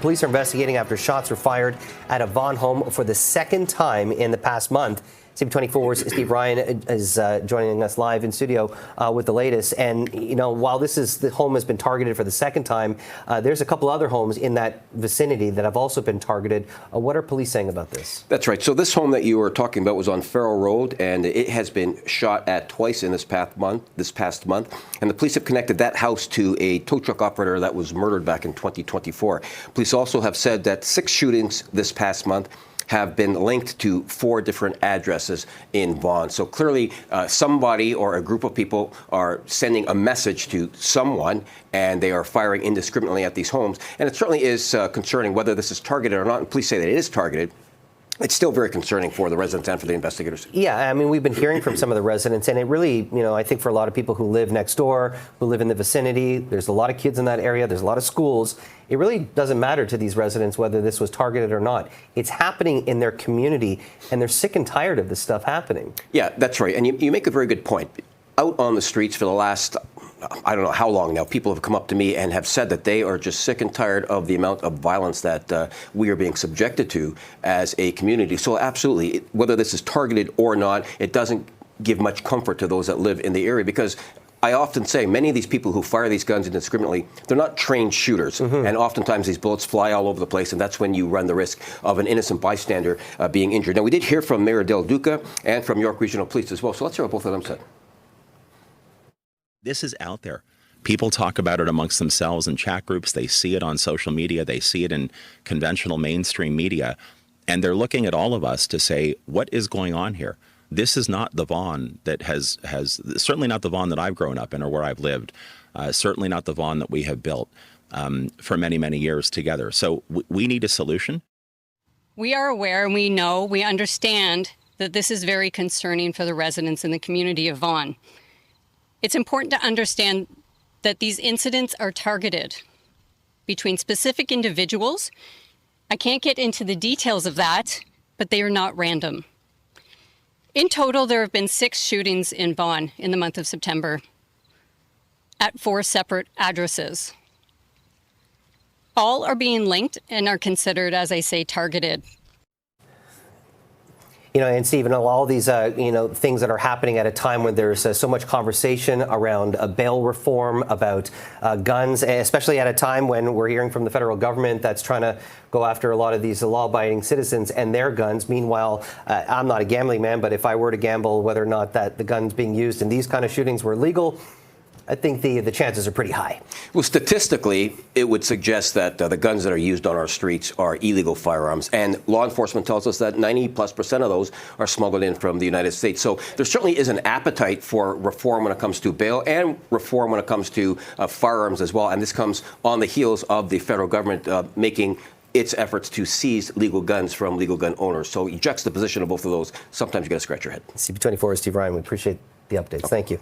police are investigating after shots were fired at a Vaughan home for the second time in the past month. CB24's Steve Ryan is joining us live in studio with the latest. And, you know, while the home has been targeted for the second time, there's a couple other homes in that vicinity that have also been targeted. What are police saying about this? That's right. So this home that you were talking about was on Farrell Road, and it has been shot at twice in this past month. And the police have connected that house to a tow truck operator that was murdered back in 2024. Police also have said that 6 shootings this past month have been linked to 4 different addresses in Vaughan. So clearly somebody or a group of people are sending a message to someone, and they are firing indiscriminately at these homes. And it certainly is concerning whether this is targeted or not. And police say that it is targeted. It's still very concerning for the residents and for the investigators. Yeah, I mean, we've been hearing from some of the residents, and it really, you know, I think for a lot of people who live next door, who live in the vicinity, there's a lot of kids in that area, there's a lot of schools. It really doesn't matter to these residents whether this was targeted or not. It's happening in their community, and they're sick and tired of this stuff happening. Yeah, that's right. And you make a very good point. Out on the streets for the last, I don't know how long now, people have come up to me and have said that they are just sick and tired of the amount of violence that we are being subjected to as a community. So absolutely, whether this is targeted or not, it doesn't give much comfort to those that live in the area, because I often say many of these people who fire these guns indiscriminately, they're not trained shooters. And oftentimes these bullets fly all over the place, and that's when you run the risk of an innocent bystander being injured. Now, we did hear from Mayor Del Duca and from York Regional Police as well, so let's hear what both of them said. This is out there. People talk about it amongst themselves in chat groups. They see it on social media. They see it in conventional mainstream media. And they're looking at all of us to say, what is going on here? This is not the Vaughan that has certainly not the Vaughan that I've grown up in or where I've lived. Certainly not the Vaughan that we have built for many, many years together. So we need a solution. We are aware and we know, we understand that this is very concerning for the residents in the community of Vaughan. It's important to understand that these incidents are targeted between specific individuals. I can't get into the details of that, but they are not random. In total, there have been 6 shootings in Vaughan in the month of September at 4 separate addresses. All are being linked and are considered, as I say, targeted. You know, and Stephen, all these, things that are happening at a time when there's so much conversation around bail reform, about guns, especially at a time when we're hearing from the federal government that's trying to go after a lot of these law-abiding citizens and their guns. Meanwhile, I'm not a gambling man, but if I were to gamble whether or not that the guns being used in these kind of shootings were legal, I think the chances are pretty high. Well, statistically, it would suggest that the guns that are used on our streets are illegal firearms. And law enforcement tells us that 90+% of those are smuggled in from the United States. So there certainly is an appetite for reform when it comes to bail and reform when it comes to firearms as well. And this comes on the heels of the federal government making its efforts to seize legal guns from legal gun owners. So you juxtaposition of both of those, sometimes you got to scratch your head. CB24's Steve Ryan, we appreciate the updates. Thank you.